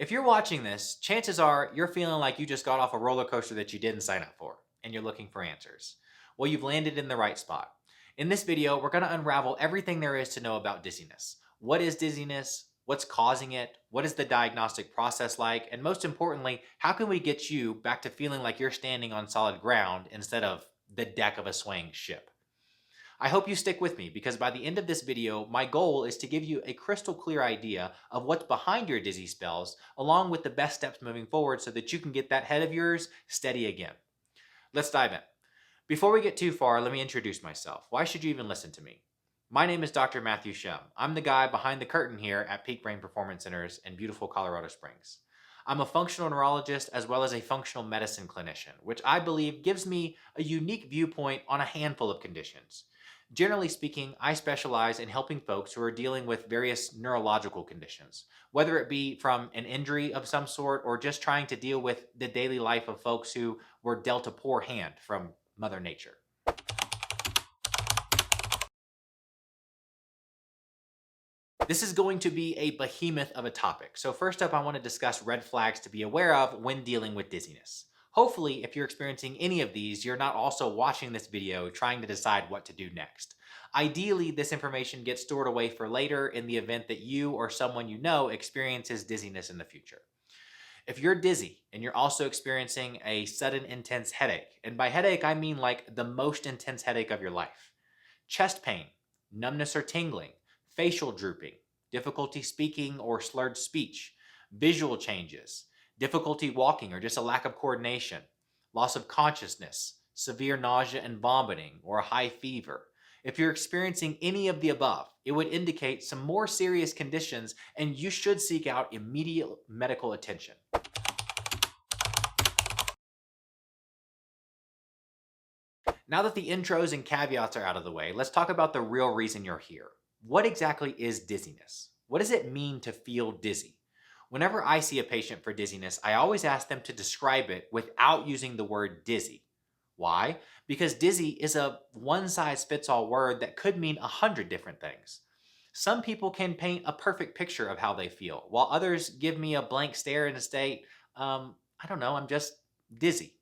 If you're watching this, chances are you're feeling like you just got off a roller coaster that you didn't sign up for, and you're looking for answers. Well, you've landed in the right spot. In this video, we're going to unravel everything there is to know about dizziness. What is dizziness? What's causing it? What is the diagnostic process like? And most importantly, how can we get you back to feeling like you're standing on solid ground instead of the deck of a swaying ship? I hope you stick with me because by the end of this video, my goal is to give you a crystal clear idea of what's behind your dizzy spells, along with the best steps moving forward so that you can get that head of yours steady again. Let's dive in. Before we get too far, let me introduce myself. Why should you even listen to me? My name is Dr. Matthew Shem. I'm the guy behind the curtain here at Peak Brain Performance Centers in beautiful Colorado Springs. I'm a functional neurologist as well as a functional medicine clinician, which I believe gives me a unique viewpoint on a handful of conditions. Generally speaking, I specialize in helping folks who are dealing with various neurological conditions, whether it be from an injury of some sort or just trying to deal with the daily life of folks who were dealt a poor hand from Mother Nature. This is going to be a behemoth of a topic. So first up, I want to discuss red flags to be aware of when dealing with dizziness. Hopefully, if you're experiencing any of these, you're not also watching this video trying to decide what to do next. Ideally, this information gets stored away for later in the event that you or someone you know experiences dizziness in the future. If you're dizzy and you're also experiencing a sudden intense headache, and by headache I mean like the most intense headache of your life, chest pain, numbness or tingling, facial drooping, difficulty speaking or slurred speech, visual changes, difficulty walking or just a lack of coordination, loss of consciousness, severe nausea and vomiting, or a high fever. If you're experiencing any of the above, it would indicate some more serious conditions and you should seek out immediate medical attention. Now that the intros and caveats are out of the way, let's talk about the real reason you're here. What exactly is dizziness? What does it mean to feel dizzy? Whenever I see a patient for dizziness, I always ask them to describe it without using the word dizzy. Why? Because dizzy is a one-size-fits-all word that could mean 100 different things. Some people can paint a perfect picture of how they feel, while others give me a blank stare and state, I don't know, I'm just dizzy.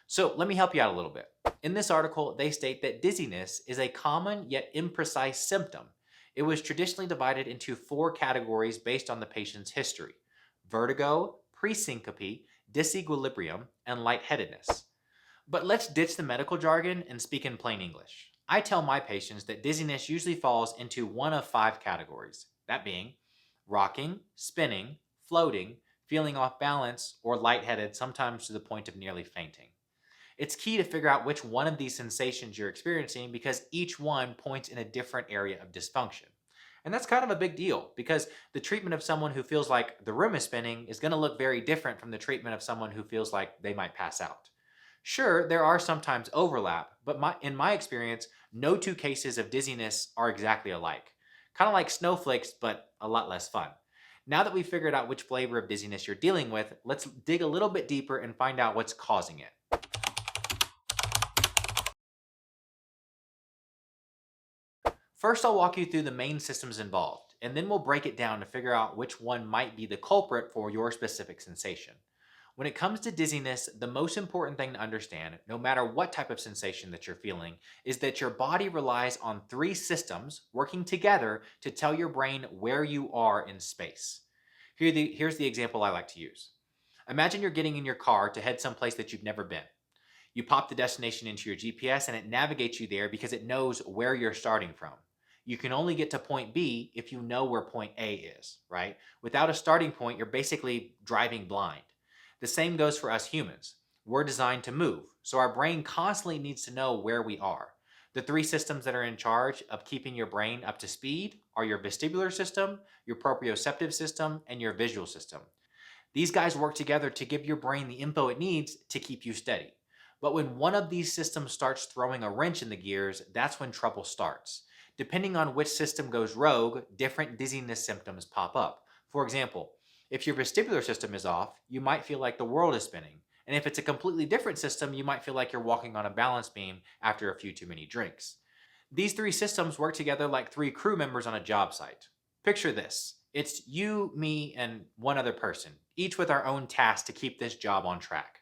So let me help you out a little bit. In this article, they state that dizziness is a common yet imprecise symptom. It was traditionally divided into 4 categories based on the patient's history: vertigo, presyncope, disequilibrium, and lightheadedness. But let's ditch the medical jargon and speak in plain English. I tell my patients that dizziness usually falls into one of 5 categories, that being rocking, spinning, floating, feeling off balance, or lightheaded, sometimes to the point of nearly fainting. It's key to figure out which one of these sensations you're experiencing because each one points in a different area of dysfunction. And that's kind of a big deal because the treatment of someone who feels like the room is spinning is going to look very different from the treatment of someone who feels like they might pass out. Sure, there are sometimes overlap, but in my experience, no 2 cases of dizziness are exactly alike. Kind of like snowflakes, but a lot less fun. Now that we've figured out which flavor of dizziness you're dealing with, let's dig a little bit deeper and find out what's causing it. First, I'll walk you through the main systems involved, and then we'll break it down to figure out which one might be the culprit for your specific sensation. When it comes to dizziness, the most important thing to understand, no matter what type of sensation that you're feeling, is that your body relies on 3 systems working together to tell your brain where you are in space. Here's the example I like to use. Imagine you're getting in your car to head someplace that you've never been. You pop the destination into your GPS and it navigates you there because it knows where you're starting from. You can only get to point B if you know where point A is, right? Without a starting point, you're basically driving blind. The same goes for us humans. We're designed to move, so our brain constantly needs to know where we are. The 3 systems that are in charge of keeping your brain up to speed are your vestibular system, your proprioceptive system, and your visual system. These guys work together to give your brain the info it needs to keep you steady. But when one of these systems starts throwing a wrench in the gears, that's when trouble starts. Depending on which system goes rogue, different dizziness symptoms pop up. For example, if your vestibular system is off, you might feel like the world is spinning. And if it's a completely different system, you might feel like you're walking on a balance beam after a few too many drinks. These 3 systems work together like 3 crew members on a job site. Picture this. It's you, me, and one other person, each with our own task to keep this job on track.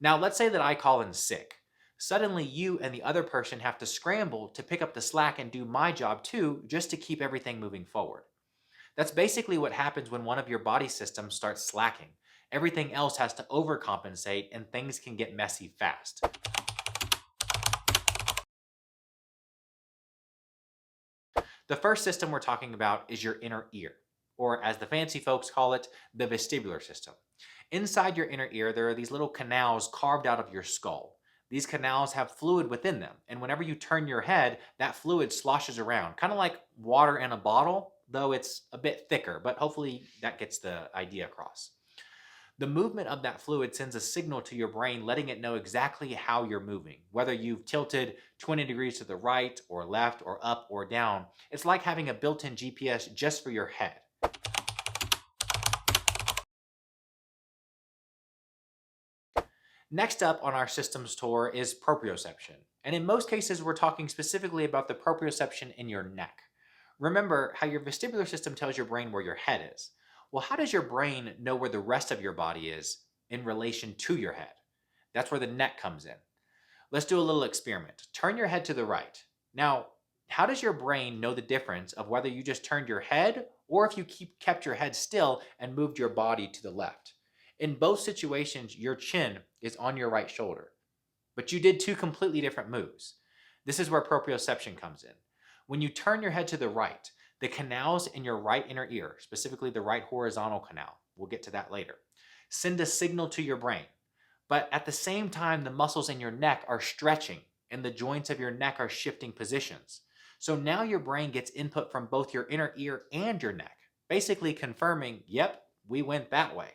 Now, let's say that I call in sick. Suddenly, you and the other person have to scramble to pick up the slack and do my job too, just to keep everything moving forward. That's basically what happens when one of your body systems starts slacking. Everything else has to overcompensate, and things can get messy fast. The first system we're talking about is your inner ear, or as the fancy folks call it, the vestibular system. Inside your inner ear, there are these little canals carved out of your skull. These canals have fluid within them, and whenever you turn your head, that fluid sloshes around, kind of like water in a bottle, though it's a bit thicker, but hopefully that gets the idea across. The movement of that fluid sends a signal to your brain letting it know exactly how you're moving. Whether you've tilted 20 degrees to the right or left or up or down, it's like having a built-in GPS just for your head. Next up on our systems tour is proprioception. And in most cases, we're talking specifically about the proprioception in your neck. Remember how your vestibular system tells your brain where your head is. Well, how does your brain know where the rest of your body is in relation to your head? That's where the neck comes in. Let's do a little experiment. Turn your head to the right. Now, how does your brain know the difference of whether you just turned your head or if you kept your head still and moved your body to the left? In both situations, your chin is on your right shoulder, but you did two completely different moves. This is where proprioception comes in. When you turn your head to the right, the canals in your right inner ear, specifically the right horizontal canal, we'll get to that later, send a signal to your brain. But at the same time, the muscles in your neck are stretching and the joints of your neck are shifting positions. So now your brain gets input from both your inner ear and your neck, basically confirming, yep, we went that way.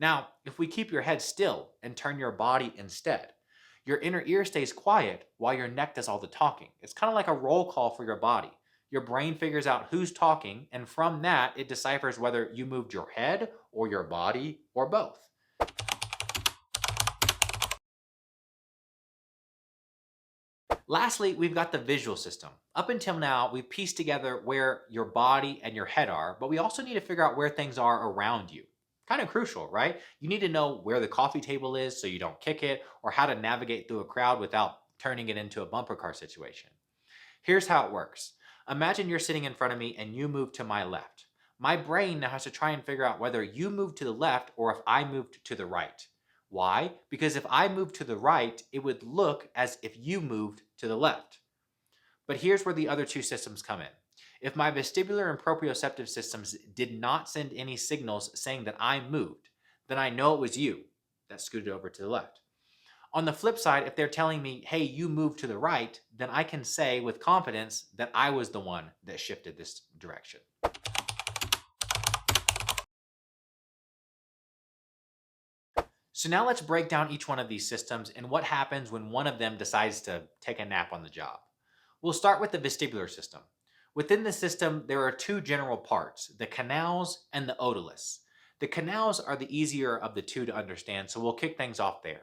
Now, if we keep your head still and turn your body instead, your inner ear stays quiet while your neck does all the talking. It's kind of like a roll call for your body. Your brain figures out who's talking, and from that, it deciphers whether you moved your head or your body or both. Lastly, we've got the visual system. Up until now, we've pieced together where your body and your head are, but we also need to figure out where things are around you. Kind of crucial, right? You need to know where the coffee table is so you don't kick it, or how to navigate through a crowd without turning it into a bumper car situation. Here's how it works. Imagine you're sitting in front of me and you move to my left. My brain now has to try and figure out whether you moved to the left or if I moved to the right. Why? Because if I moved to the right, it would look as if you moved to the left. But here's where the other two systems come in. If my vestibular and proprioceptive systems did not send any signals saying that I moved, then I know it was you that scooted over to the left. On the flip side, if they're telling me, hey, you moved to the right, then I can say with confidence that I was the one that shifted this direction. So now let's break down each one of these systems and what happens when one of them decides to take a nap on the job. We'll start with the vestibular system. Within the system, there are two general parts, the canals and the otoliths. The canals are the easier of the two to understand, so we'll kick things off there.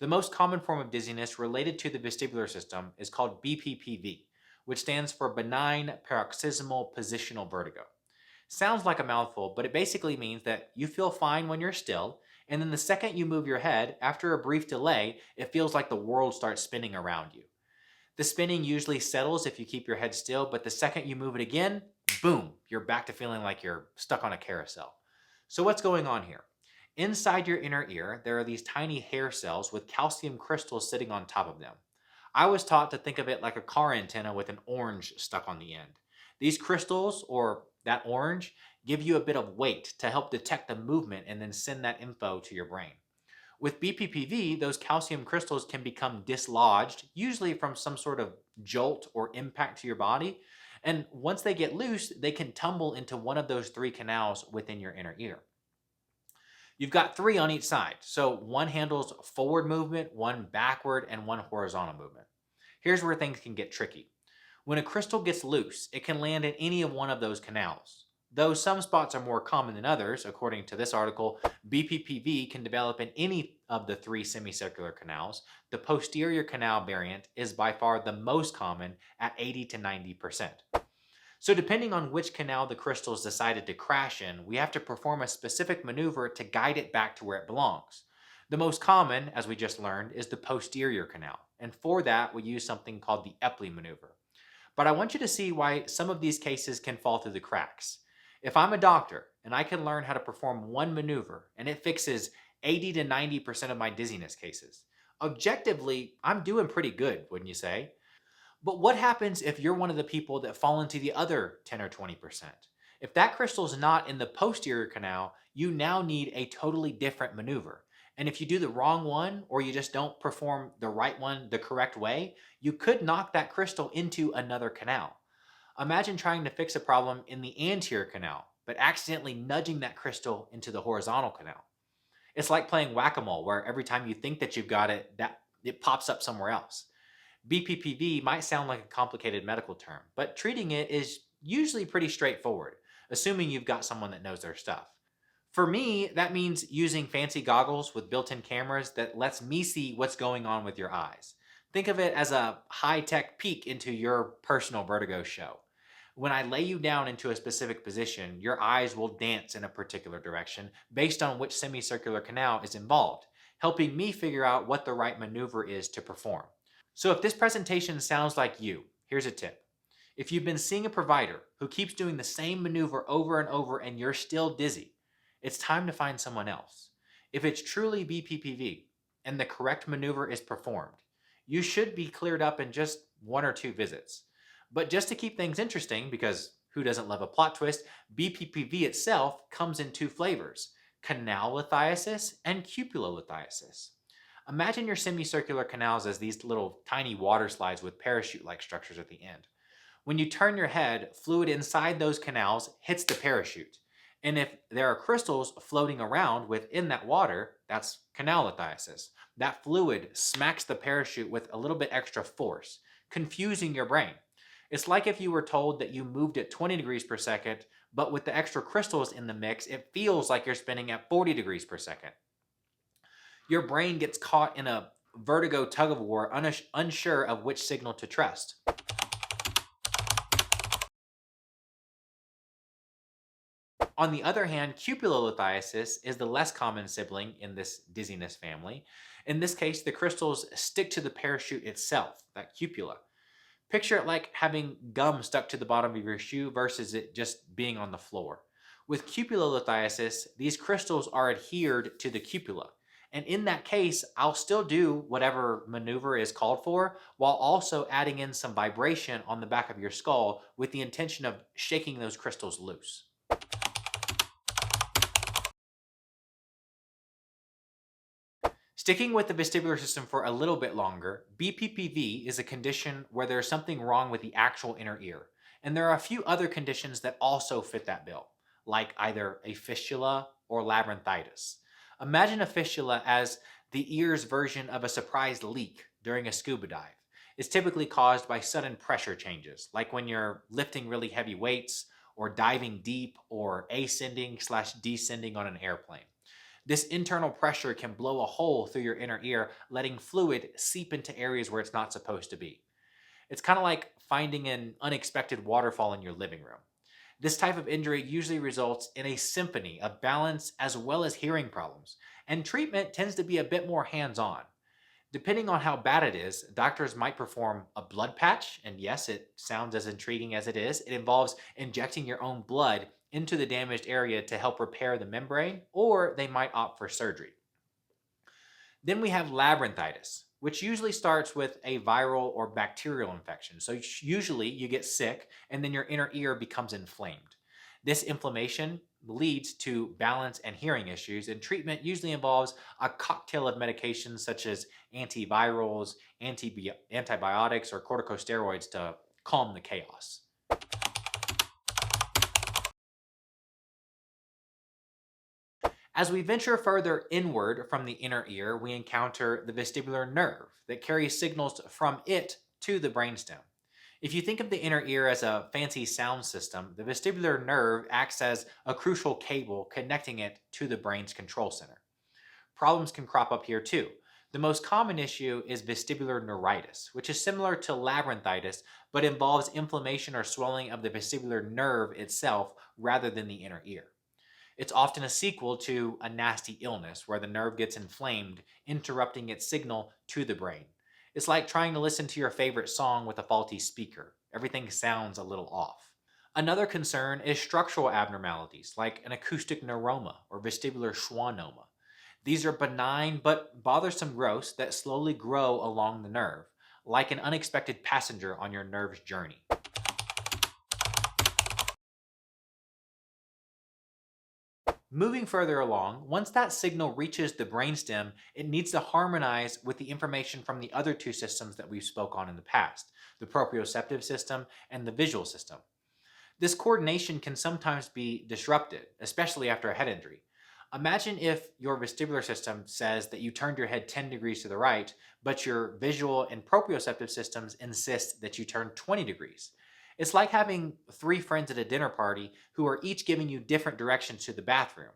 The most common form of dizziness related to the vestibular system is called BPPV, which stands for benign paroxysmal positional vertigo. Sounds like a mouthful, but it basically means that you feel fine when you're still, and then the second you move your head, after a brief delay, it feels like the world starts spinning around you. The spinning usually settles if you keep your head still, but the second you move it again, boom, you're back to feeling like you're stuck on a carousel. So what's going on here? Inside your inner ear, there are these tiny hair cells with calcium crystals sitting on top of them. I was taught to think of it like a car antenna with an orange stuck on the end. These crystals, or that orange, give you a bit of weight to help detect the movement and then send that info to your brain. With BPPV, those calcium crystals can become dislodged, usually from some sort of jolt or impact to your body. And once they get loose, they can tumble into one of those three canals within your inner ear. You've got three on each side. So one handles forward movement, one backward, and one horizontal movement. Here's where things can get tricky. When a crystal gets loose, it can land in any of one of those canals. Though some spots are more common than others, according to this article, BPPV can develop in any of the three semicircular canals. The posterior canal variant is by far the most common at 80 to 90%. So, depending on which canal the crystals decided to crash in, we have to perform a specific maneuver to guide it back to where it belongs. The most common, as we just learned, is the posterior canal, and for that, we use something called the Epley maneuver. But I want you to see why some of these cases can fall through the cracks. If I'm a doctor and I can learn how to perform one maneuver and it fixes 80 to 90% of my dizziness cases, objectively, I'm doing pretty good, wouldn't you say? But what happens if you're one of the people that fall into the other 10 or 20%? If that crystal is not in the posterior canal, you now need a totally different maneuver. And if you do the wrong one or you just don't perform the right one the correct way, you could knock that crystal into another canal. Imagine trying to fix a problem in the anterior canal, but accidentally nudging that crystal into the horizontal canal. It's like playing whack-a-mole where every time you think that you've got it, that it pops up somewhere else. BPPV might sound like a complicated medical term, but treating it is usually pretty straightforward, assuming you've got someone that knows their stuff. For me, that means using fancy goggles with built-in cameras that lets me see what's going on with your eyes. Think of it as a high-tech peek into your personal vertigo show. When I lay you down into a specific position, your eyes will dance in a particular direction based on which semicircular canal is involved, helping me figure out what the right maneuver is to perform. So if this presentation sounds like you, here's a tip. If you've been seeing a provider who keeps doing the same maneuver over and over and you're still dizzy, it's time to find someone else. If it's truly BPPV and the correct maneuver is performed, you should be cleared up in just 1 or 2 visits. But just to keep things interesting, because who doesn't love a plot twist, BPPV itself comes in 2 flavors, canal lithiasis and cupulolithiasis. Imagine your semicircular canals as these little tiny water slides with parachute-like structures at the end. When you turn your head, fluid inside those canals hits the parachute. And if there are crystals floating around within that water, that's canal lithiasis. That fluid smacks the parachute with a little bit extra force, confusing your brain. It's like if you were told that you moved at 20 degrees per second, but with the extra crystals in the mix, it feels like you're spinning at 40 degrees per second. Your brain gets caught in a vertigo tug of war, unsure of which signal to trust. On the other hand, cupulolithiasis is the less common sibling in this dizziness family. In this case, the crystals stick to the parachute itself, that cupula. Picture it like having gum stuck to the bottom of your shoe versus it just being on the floor. With cupulolithiasis, these crystals are adhered to the cupula. And in that case, I'll still do whatever maneuver is called for while also adding in some vibration on the back of your skull with the intention of shaking those crystals loose. Sticking with the vestibular system for a little bit longer, BPPV is a condition where there's something wrong with the actual inner ear. And there are a few other conditions that also fit that bill, like either a fistula or labyrinthitis. Imagine a fistula as the ear's version of a surprise leak during a scuba dive. It's typically caused by sudden pressure changes, like when you're lifting really heavy weights or diving deep or ascending/descending on an airplane. This internal pressure can blow a hole through your inner ear, letting fluid seep into areas where it's not supposed to be. It's kind of like finding an unexpected waterfall in your living room. This type of injury usually results in a symphony of balance as well as hearing problems, and treatment tends to be a bit more hands-on. Depending on how bad it is, doctors might perform a blood patch, and yes, it sounds as intriguing as it is. It involves injecting your own blood into the damaged area to help repair the membrane, or they might opt for surgery. Then we have labyrinthitis, which usually starts with a viral or bacterial infection. So usually you get sick and then your inner ear becomes inflamed. This inflammation leads to balance and hearing issues, and treatment usually involves a cocktail of medications such as antivirals, antibiotics, or corticosteroids to calm the chaos. As we venture further inward from the inner ear, we encounter the vestibular nerve that carries signals from it to the brainstem. If you think of the inner ear as a fancy sound system, the vestibular nerve acts as a crucial cable connecting it to the brain's control center. Problems can crop up here too. The most common issue is vestibular neuritis, which is similar to labyrinthitis but involves inflammation or swelling of the vestibular nerve itself rather than the inner ear. It's often a sequel to a nasty illness where the nerve gets inflamed, interrupting its signal to the brain. It's like trying to listen to your favorite song with a faulty speaker. Everything sounds a little off. Another concern is structural abnormalities like an acoustic neuroma or vestibular schwannoma. These are benign but bothersome growths that slowly grow along the nerve, like an unexpected passenger on your nerve's journey. Moving further along, once that signal reaches the brainstem, it needs to harmonize with the information from the other two systems that we've spoke on in the past, the proprioceptive system and the visual system. This coordination can sometimes be disrupted, especially after a head injury. Imagine if your vestibular system says that you turned your head 10 degrees to the right, but your visual and proprioceptive systems insist that you turn 20 degrees. It's like having three friends at a dinner party who are each giving you different directions to the bathroom.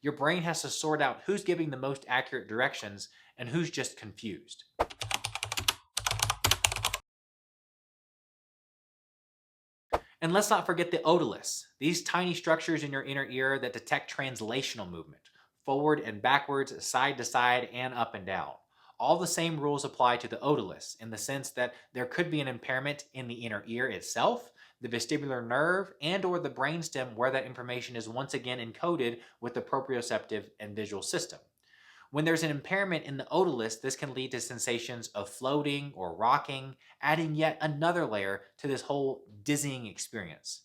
Your brain has to sort out who's giving the most accurate directions and who's just confused. And let's not forget the otoliths, these tiny structures in your inner ear that detect translational movement, forward and backwards, side to side, and up and down. All the same rules apply to the otoliths in the sense that there could be an impairment in the inner ear itself, the vestibular nerve, and or the brainstem where that information is once again encoded with the proprioceptive and visual system. When there's an impairment in the otoliths, this can lead to sensations of floating or rocking, adding yet another layer to this whole dizzying experience.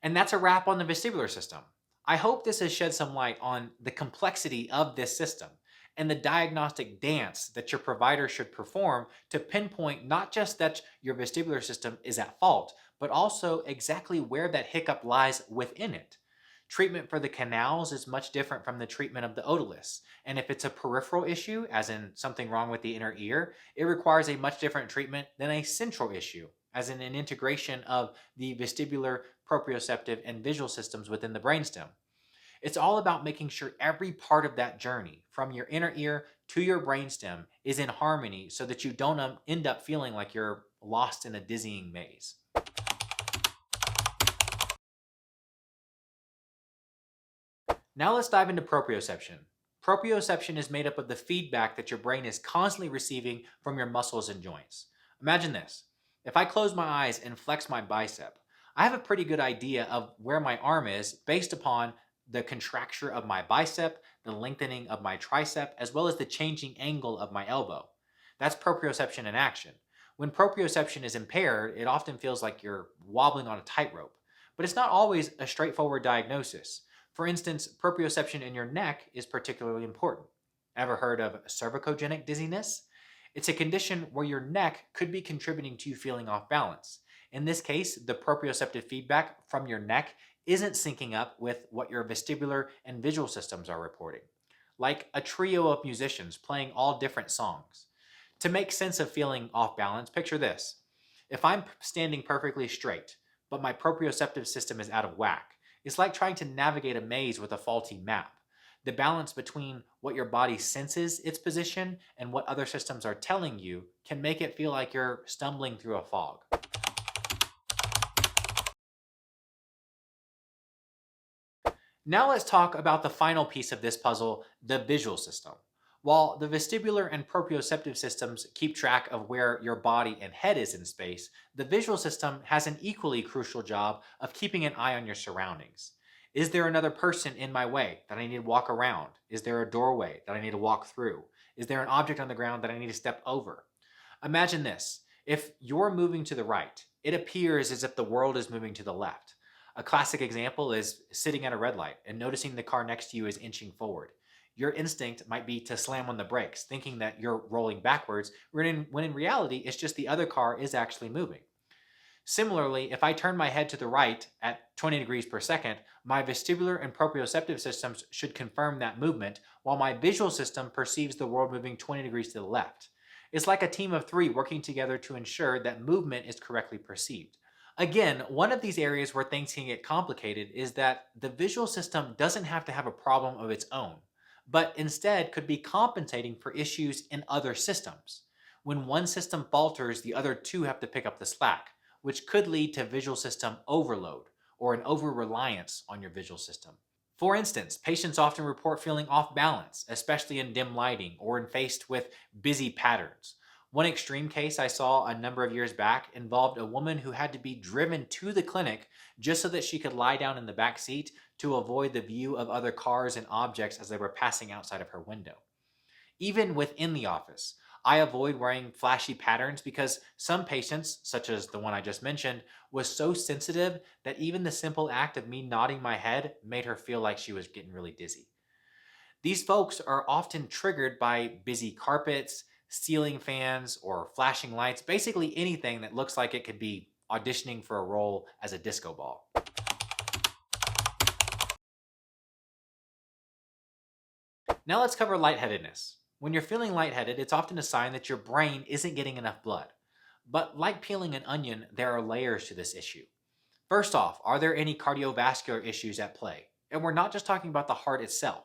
And that's a wrap on the vestibular system. I hope this has shed some light on the complexity of this system and the diagnostic dance that your provider should perform to pinpoint not just that your vestibular system is at fault, but also exactly where that hiccup lies within it. Treatment for the canals is much different from the treatment of the otoliths. And if it's a peripheral issue, as in something wrong with the inner ear, it requires a much different treatment than a central issue, as in an integration of the vestibular, proprioceptive, and visual systems within the brainstem. It's all about making sure every part of that journey, from your inner ear to your brainstem, is in harmony so that you don't end up feeling like you're lost in a dizzying maze. Now let's dive into proprioception. Proprioception is made up of the feedback that your brain is constantly receiving from your muscles and joints. Imagine this. If I close my eyes and flex my bicep, I have a pretty good idea of where my arm is based upon the contracture of my bicep, the lengthening of my tricep, as well as the changing angle of my elbow. That's proprioception in action. When proprioception is impaired, it often feels like you're wobbling on a tightrope, but it's not always a straightforward diagnosis. For instance, proprioception in your neck is particularly important. Ever heard of cervicogenic dizziness? It's a condition where your neck could be contributing to you feeling off balance. In this case, the proprioceptive feedback from your neck isn't syncing up with what your vestibular and visual systems are reporting, like a trio of musicians playing all different songs. To make sense of feeling off balance, picture this. If I'm standing perfectly straight, but my proprioceptive system is out of whack, it's like trying to navigate a maze with a faulty map. The balance between what your body senses its position and what other systems are telling you can make it feel like you're stumbling through a fog. Now let's talk about the final piece of this puzzle, the visual system. While the vestibular and proprioceptive systems keep track of where your body and head is in space, the visual system has an equally crucial job of keeping an eye on your surroundings. Is there another person in my way that I need to walk around? Is there a doorway that I need to walk through? Is there an object on the ground that I need to step over? Imagine this. If you're moving to the right, it appears as if the world is moving to the left. A classic example is sitting at a red light and noticing the car next to you is inching forward. Your instinct might be to slam on the brakes, thinking that you're rolling backwards, when in reality, it's just the other car is actually moving. Similarly, if I turn my head to the right at 20 degrees per second, my vestibular and proprioceptive systems should confirm that movement, while my visual system perceives the world moving 20 degrees to the left. It's like a team of three working together to ensure that movement is correctly perceived. Again, one of these areas where things can get complicated is that the visual system doesn't have to have a problem of its own, but instead could be compensating for issues in other systems. When one system falters, the other two have to pick up the slack, which could lead to visual system overload or an over reliance on your visual system. For instance, patients often report feeling off balance, especially in dim lighting or in faced with busy patterns. One extreme case I saw a number of years back involved a woman who had to be driven to the clinic just so that she could lie down in the back seat to avoid the view of other cars and objects as they were passing outside of her window. Even within the office, I avoid wearing flashy patterns because some patients, such as the one I just mentioned, was so sensitive that even the simple act of me nodding my head made her feel like she was getting really dizzy. These folks are often triggered by busy carpets, ceiling fans, or flashing lights, basically anything that looks like it could be auditioning for a role as a disco ball. Now let's cover lightheadedness. When you're feeling lightheaded, it's often a sign that your brain isn't getting enough blood. But like peeling an onion, there are layers to this issue. First off, are there any cardiovascular issues at play? And we're not just talking about the heart itself.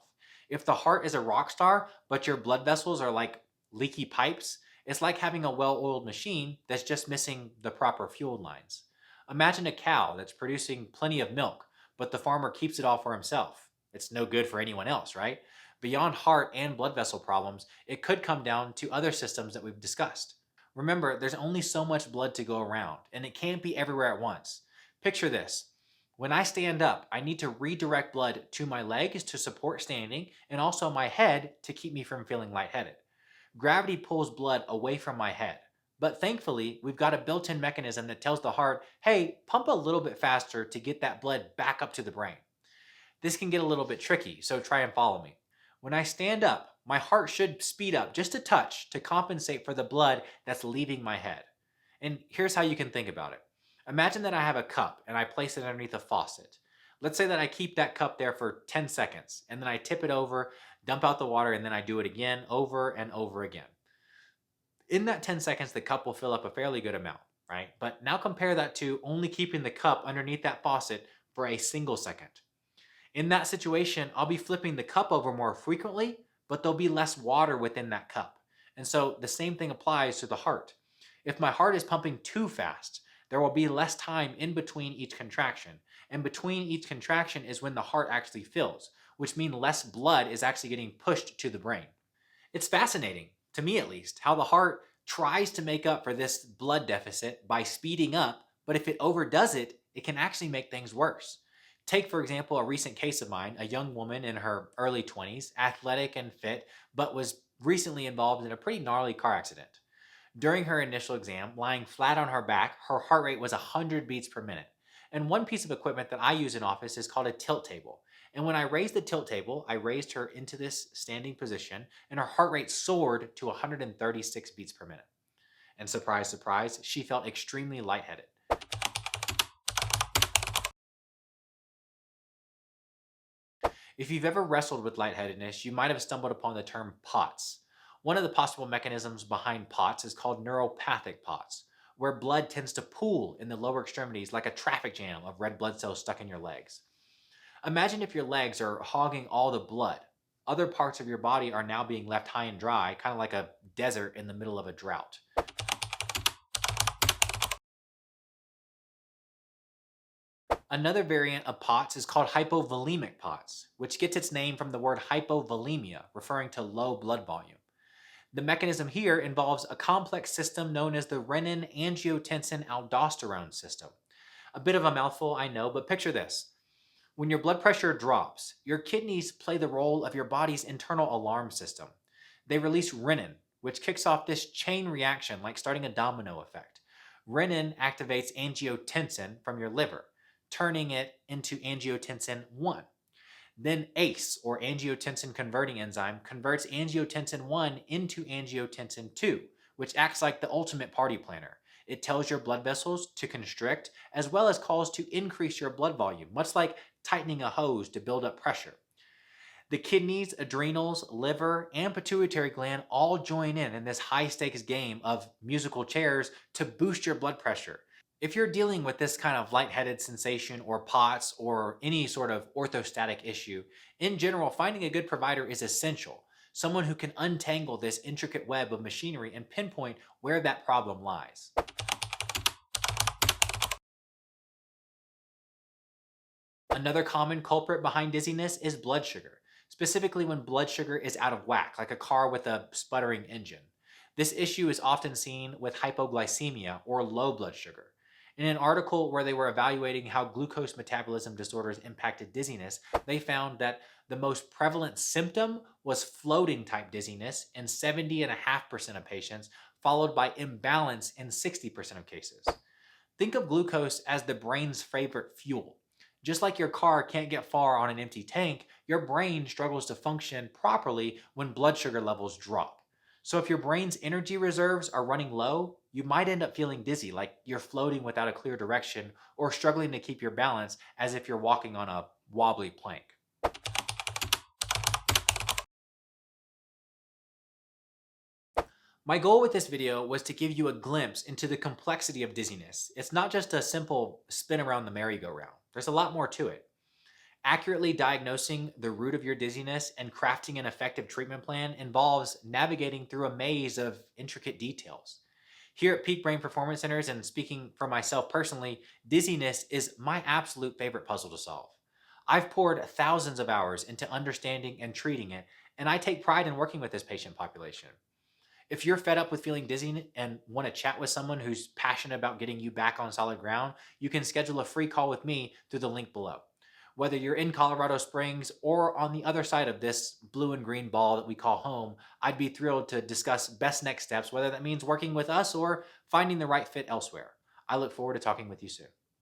If the heart is a rock star, but your blood vessels are like leaky pipes, it's like having a well oiled machine that's just missing the proper fuel lines. Imagine a cow that's producing plenty of milk, but the farmer keeps it all for himself. It's no good for anyone else, right? Beyond heart and blood vessel problems, it could come down to other systems that we've discussed. Remember, there's only so much blood to go around, and it can't be everywhere at once. Picture this. When I stand up, I need to redirect blood to my legs to support standing and also my head to keep me from feeling lightheaded. Gravity pulls blood away from my head. But thankfully, we've got a built in mechanism that tells the heart, hey, pump a little bit faster to get that blood back up to the brain. This can get a little bit tricky, so try and follow me. When I stand up, my heart should speed up just a touch to compensate for the blood that's leaving my head. And here's how you can think about it. Imagine that I have a cup and I place it underneath a faucet. Let's say that I keep that cup there for 10 seconds and then I tip it over, dump out the water, and then I do it again over and over again. In that 10 seconds, the cup will fill up a fairly good amount, right? But now compare that to only keeping the cup underneath that faucet for a single second. In that situation, I'll be flipping the cup over more frequently, but there'll be less water within that cup. And so the same thing applies to the heart. If my heart is pumping too fast, there will be less time in between each contraction. And between each contraction is when the heart actually fills, which means less blood is actually getting pushed to the brain. It's fascinating, to me at least, how the heart tries to make up for this blood deficit by speeding up, but if it overdoes it, it can actually make things worse. Take, for example, a recent case of mine, a young woman in her early 20s, athletic and fit, but was recently involved in a pretty gnarly car accident. During her initial exam, lying flat on her back, her heart rate was 100 beats per minute. And one piece of equipment that I use in office is called a tilt table. And when I raised the tilt table, I raised her into this standing position, and her heart rate soared to 136 beats per minute. And surprise, surprise, she felt extremely lightheaded. If you've ever wrestled with lightheadedness, you might have stumbled upon the term POTS. One of the possible mechanisms behind POTS is called neuropathic POTS, where blood tends to pool in the lower extremities like a traffic jam of red blood cells stuck in your legs. Imagine if your legs are hogging all the blood. Other parts of your body are now being left high and dry, kind of like a desert in the middle of a drought. Another variant of POTS is called hypovolemic POTS, which gets its name from the word hypovolemia, referring to low blood volume. The mechanism here involves a complex system known as the renin-angiotensin-aldosterone system. A bit of a mouthful, I know, but picture this. When your blood pressure drops, your kidneys play the role of your body's internal alarm system. They release renin, which kicks off this chain reaction like starting a domino effect. Renin activates angiotensin from your liver, turning it into angiotensin 1. Then ACE, or angiotensin converting enzyme, converts angiotensin 1 into angiotensin 2, which acts like the ultimate party planner. It tells your blood vessels to constrict, as well as calls to increase your blood volume, much like tightening a hose to build up pressure. The kidneys, adrenals, liver, and pituitary gland all join in this high stakes game of musical chairs to boost your blood pressure. If you're dealing with this kind of lightheaded sensation or POTS or any sort of orthostatic issue, in general, finding a good provider is essential. Someone who can untangle this intricate web of machinery and pinpoint where that problem lies. Another common culprit behind dizziness is blood sugar, specifically when blood sugar is out of whack, like a car with a sputtering engine. This issue is often seen with hypoglycemia or low blood sugar. In an article where they were evaluating how glucose metabolism disorders impacted dizziness, they found that the most prevalent symptom was floating type dizziness in 70.5% of patients, followed by imbalance in 60% of cases. Think of glucose as the brain's favorite fuel. Just like your car can't get far on an empty tank, your brain struggles to function properly when blood sugar levels drop. So if your brain's energy reserves are running low, you might end up feeling dizzy, like you're floating without a clear direction, or struggling to keep your balance as if you're walking on a wobbly plank. My goal with this video was to give you a glimpse into the complexity of dizziness. It's not just a simple spin around the merry-go-round. There's a lot more to it. Accurately diagnosing the root of your dizziness and crafting an effective treatment plan involves navigating through a maze of intricate details. Here at Peak Brain Performance Centers, and speaking for myself personally, dizziness is my absolute favorite puzzle to solve. I've poured thousands of hours into understanding and treating it, and I take pride in working with this patient population. If you're fed up with feeling dizzy and want to chat with someone who's passionate about getting you back on solid ground, you can schedule a free call with me through the link below. Whether you're in Colorado Springs or on the other side of this blue and green ball that we call home, I'd be thrilled to discuss best next steps, whether that means working with us or finding the right fit elsewhere. I look forward to talking with you soon.